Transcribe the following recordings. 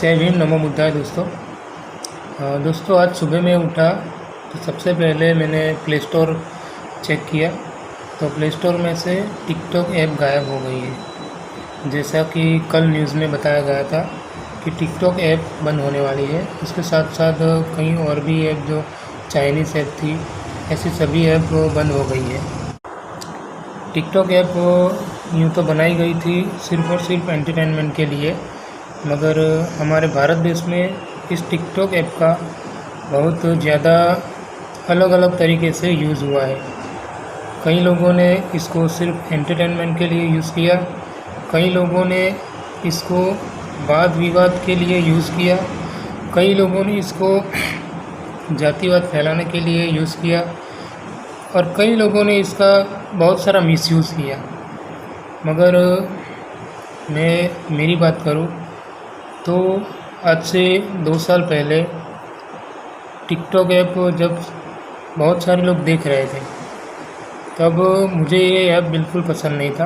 जय भीम, नमो बुद्धाय। दोस्तों आज सुबह में उठा तो सबसे पहले मैंने प्ले स्टोर चेक किया तो प्ले स्टोर में से टिकटॉक ऐप गायब हो गई है। जैसा कि कल न्यूज़ में बताया गया था कि टिकटॉक ऐप बंद होने वाली है। इसके साथ साथ कई और भी ऐप जो चाइनीज़ ऐप थी, ऐसी सभी ऐप बंद हो गई है। टिकटॉक ऐप यूँ तो बनाई गई थी सिर्फ़ और सिर्फ एंटरटेनमेंट के लिए, मगर हमारे भारत देश में इस टिकटॉक ऐप का बहुत ज़्यादा अलग अलग तरीके से यूज़ हुआ है। कई लोगों ने इसको सिर्फ एंटरटेनमेंट के लिए यूज़ किया, कई लोगों ने इसको वाद विवाद के लिए यूज़ किया, कई लोगों ने इसको जातिवाद फैलाने के लिए यूज़ किया और कई लोगों ने इसका बहुत सारा मिसयूज़ किया। मगर मेरी बात करूं तो आज से 2 साल पहले टिकटॉक ऐप जब बहुत सारे लोग देख रहे थे, तब मुझे ये ऐप बिल्कुल पसंद नहीं था,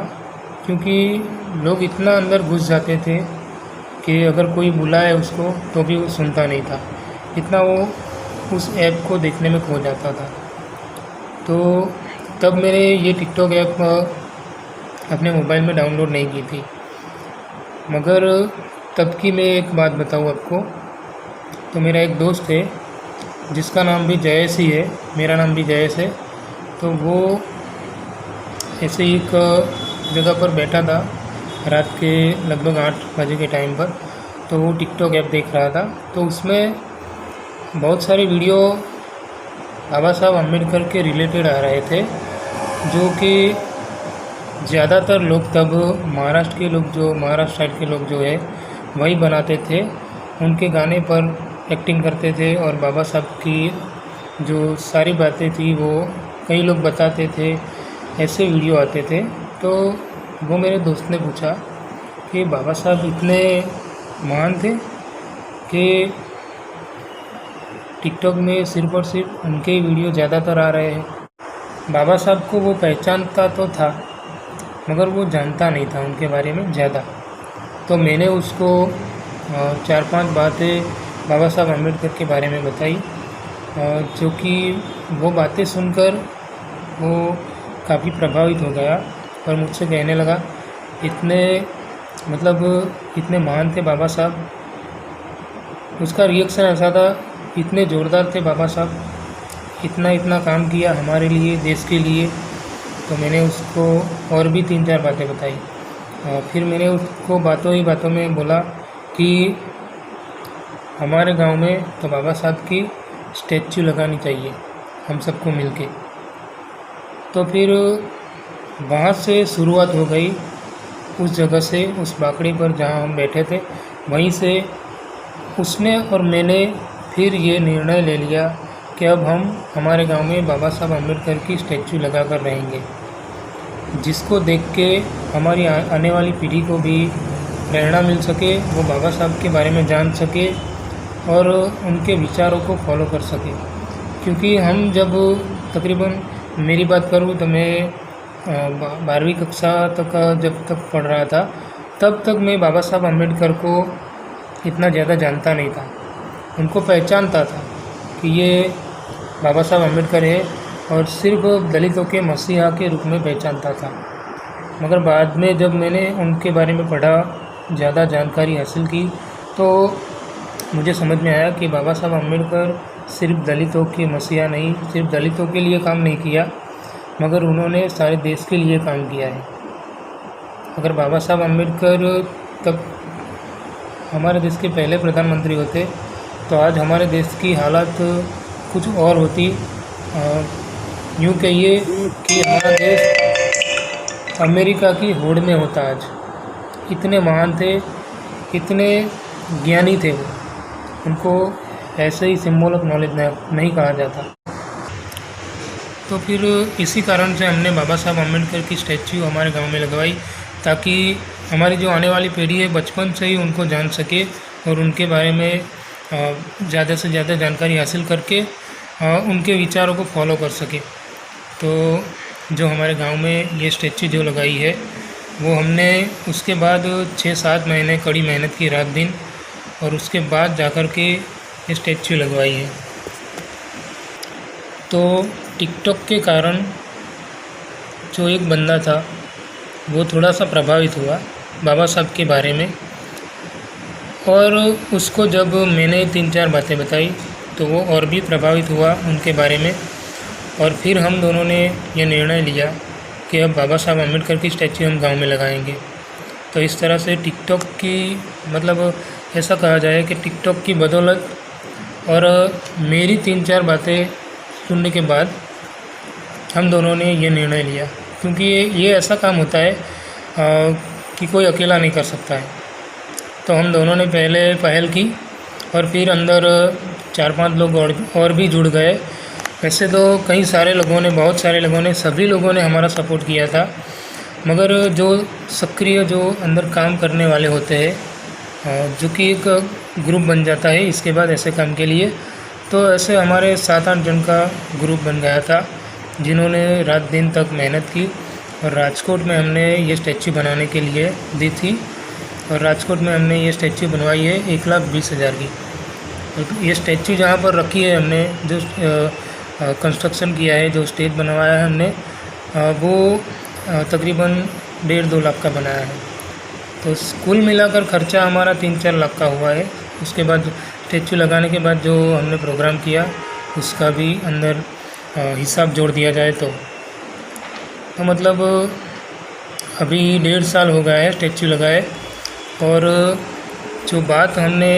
क्योंकि लोग इतना अंदर घुस जाते थे कि अगर कोई बुलाए उसको तो भी वो सुनता नहीं था, इतना वो उस ऐप को देखने में खो जाता था। तो तब मैंने ये टिकटॉक ऐप अपने मोबाइल में डाउनलोड नहीं की थी। मगर तब की मैं एक बात बताऊँ आपको, तो मेरा एक दोस्त है जिसका नाम भी जयेश ही है, मेरा नाम भी जयेश है। तो वो ऐसे ही एक जगह पर बैठा था रात के लगभग 8 बजे के टाइम पर, तो वो टिकटॉक ऐप देख रहा था। तो उसमें बहुत सारे वीडियो बाबा साहब अम्बेडकर के रिलेटेड आ रहे थे, जो कि ज़्यादातर लोग तब महाराष्ट्र साइड के लोग जो है वही बनाते थे। उनके गाने पर एक्टिंग करते थे और बाबा साहब की जो सारी बातें थी वो कई लोग बताते थे, ऐसे वीडियो आते थे। तो वो मेरे दोस्त ने पूछा कि बाबा साहब इतने महान थे कि टिकटॉक में सिर्फ और सिर्फ उनके ही वीडियो ज़्यादातर आ रहे हैं। बाबा साहब को वो पहचानता तो था, मगर वो जानता नहीं था उनके बारे में ज़्यादा। तो मैंने उसको 4-5 बातें बाबा साहब अम्बेडकर के बारे में बताई, जो कि वो बातें सुनकर वो काफ़ी प्रभावित हो गया और मुझसे कहने लगा इतने महान थे बाबा साहब। उसका रिएक्शन ऐसा था, इतने ज़ोरदार थे बाबा साहब, इतना काम किया हमारे लिए, देश के लिए। तो मैंने उसको और भी 3-4 बातें बताई। फिर मैंने उसको बातों ही बातों में बोला कि हमारे गांव में तो बाबा साहब की स्टैच्यू लगानी चाहिए हम सबको मिलके। तो फिर वहाँ से शुरुआत हो गई, उस जगह से, उस बाकड़ी पर जहाँ हम बैठे थे, वहीं से उसने और मैंने फिर ये निर्णय ले लिया कि अब हम हमारे गांव में बाबा साहब अम्बेडकर की स्टैच्यू लगा कर रहेंगे, जिसको देख के हमारी आने वाली पीढ़ी को भी प्रेरणा मिल सके, वो बाबा साहब के बारे में जान सके और उनके विचारों को फॉलो कर सके। क्योंकि हम जब तकरीबन, मेरी बात करूँ तो मैं 12वीं कक्षा तक जब तक पढ़ रहा था, तब तक मैं बाबा साहब अम्बेडकर को इतना ज़्यादा जानता नहीं था। उनको पहचानता था कि ये बाबा साहब अम्बेडकर है और सिर्फ दलितों के मसीहा के रूप में पहचानता था। मगर बाद में जब मैंने उनके बारे में पढ़ा, ज़्यादा जानकारी हासिल की, तो मुझे समझ में आया कि बाबा साहब अम्बेडकर सिर्फ दलितों के मसीहा नहीं, सिर्फ दलितों के लिए काम नहीं किया, मगर उन्होंने सारे देश के लिए काम किया है। अगर बाबा साहब अम्बेडकर तब हमारे देश के पहले प्रधानमंत्री होते तो आज हमारे देश की हालत कुछ और होती। यूँ कहिए कि हमारा देश अमेरिका की होड़ में होता आज। इतने महान थे, इतने ज्ञानी थे वो, उनको ऐसे ही सिंबल ऑफ नॉलेज नहीं कहा जाता। तो फिर इसी कारण से हमने बाबा साहब अम्बेडकर की स्टैच्यू हमारे गांव में लगवाई, ताकि हमारी जो आने वाली पीढ़ी है बचपन से ही उनको जान सके और उनके बारे में ज़्यादा से ज़्यादा जानकारी हासिल करके उनके विचारों को फॉलो कर सके। तो जो हमारे गांव में ये स्टैच्यू जो लगाई है, वो हमने उसके बाद 6-7 महीने कड़ी मेहनत की, रात दिन, और उसके बाद जाकर के स्टैच्यू लगवाई है। तो टिकटॉक के कारण जो एक बंदा था वो थोड़ा सा प्रभावित हुआ बाबा साहब के बारे में, और उसको जब मैंने 3-4 बातें बताई तो वो और भी प्रभावित हुआ उनके बारे में। और फिर हम दोनों ने ये निर्णय लिया कि अब बाबा साहब अम्बेडकर की स्टैच्यू हम गांव में लगाएंगे। तो इस तरह से टिकटॉक की मतलब ऐसा कहा जाए कि टिकटॉक की बदौलत और मेरी 3-4 बातें सुनने के बाद हम दोनों ने ये निर्णय लिया, क्योंकि ये ऐसा काम होता है कि कोई अकेला नहीं कर सकता है। तो हम दोनों ने पहले पहल की और फिर अंदर 4-5 लोग और भी जुड़ गए। वैसे तो बहुत सारे लोगों ने सभी लोगों ने हमारा सपोर्ट किया था, मगर जो सक्रिय जो अंदर काम करने वाले होते हैं जो कि एक ग्रुप बन जाता है इसके बाद ऐसे काम के लिए, तो ऐसे हमारे 7-8 जन का ग्रुप बन गया था जिन्होंने रात दिन तक मेहनत की। और राजकोट में हमने ये स्टैच्यू बनाने के लिए दी थी, और राजकोट में हमने ये स्टैच्यू बनवाई है 1,20,000 की। ये स्टैच्यू जहाँ पर रखी है हमने, जो कंस्ट्रक्शन किया है, जो स्टेज बनवाया है हमने, वो तकरीबन 1.5-2 लाख का बनाया है। तो कुल मिलाकर ख़र्चा हमारा 3-4 लाख का हुआ है। उसके बाद स्टैच्यू लगाने के बाद जो हमने प्रोग्राम किया उसका भी अंदर हिसाब जोड़ दिया जाए तो मतलब अभी 1.5 साल हो गया है स्टैच्यू लगाए, और जो बात हमने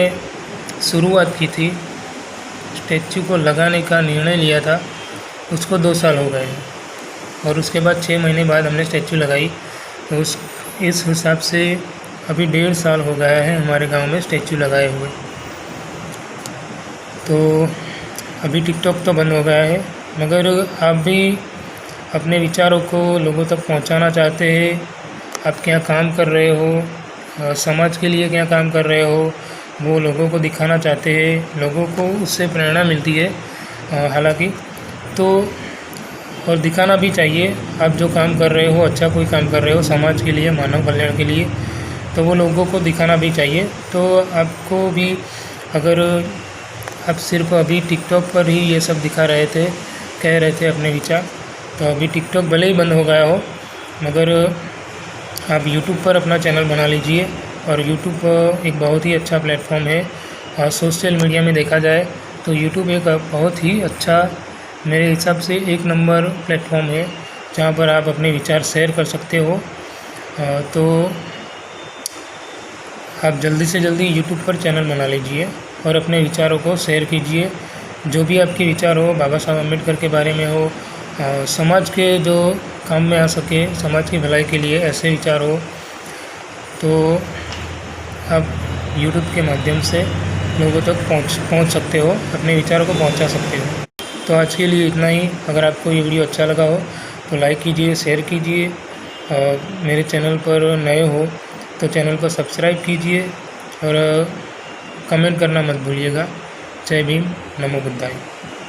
शुरुआत की थी, स्टैच्यू को लगाने का निर्णय लिया था, उसको 2 साल हो गए हैं। और उसके बाद 6 महीने बाद हमने स्टैच्यू लगाई, तो इस हिसाब से अभी 1.5 साल हो गया है हमारे गांव में स्टैच्यू लगाए हुए। तो अभी टिकटॉक तो बंद हो गया है, मगर आप भी अपने विचारों को लोगों तक पहुंचाना चाहते हैं, आप क्या काम कर रहे हो, समाज के लिए क्या काम कर रहे हो, वो लोगों को दिखाना चाहते हैं, लोगों को उससे प्रेरणा मिलती है हालांकि, तो और दिखाना भी चाहिए। आप जो काम कर रहे हो, अच्छा कोई काम कर रहे हो समाज के लिए, मानव कल्याण के लिए, तो वो लोगों को दिखाना भी चाहिए। तो आपको भी, अगर आप सिर्फ अभी टिकटॉक पर ही ये सब दिखा रहे थे, कह रहे थे अपने विचार, तो अभी टिकटॉक भले ही बंद हो गया हो, मगर आप यूट्यूब पर अपना चैनल बना लीजिए। और यूट्यूब एक बहुत ही अच्छा प्लेटफॉर्म है, और सोशल मीडिया में देखा जाए तो यूट्यूब एक बहुत ही अच्छा, मेरे हिसाब से 1 नंबर प्लेटफॉर्म है, जहाँ पर आप अपने विचार शेयर कर सकते हो। तो आप जल्दी से जल्दी यूट्यूब पर चैनल बना लीजिए और अपने विचारों को शेयर कीजिए। जो भी आपके विचार हो, बाबा साहब अम्बेडकर के बारे में हो, समाज के जो काम में आ सके, समाज की भलाई के लिए ऐसे विचार हो, तो आप यूट्यूब के माध्यम से लोगों तक पहुंच सकते हो, अपने विचारों को पहुंचा सकते हो। तो आज के लिए इतना ही। अगर आपको ये वीडियो अच्छा लगा हो तो लाइक कीजिए, शेयर कीजिए, और मेरे चैनल पर नए हो तो चैनल को सब्सक्राइब कीजिए, और कमेंट करना मत भूलिएगा। जय भीम, नमो बुद्धाय।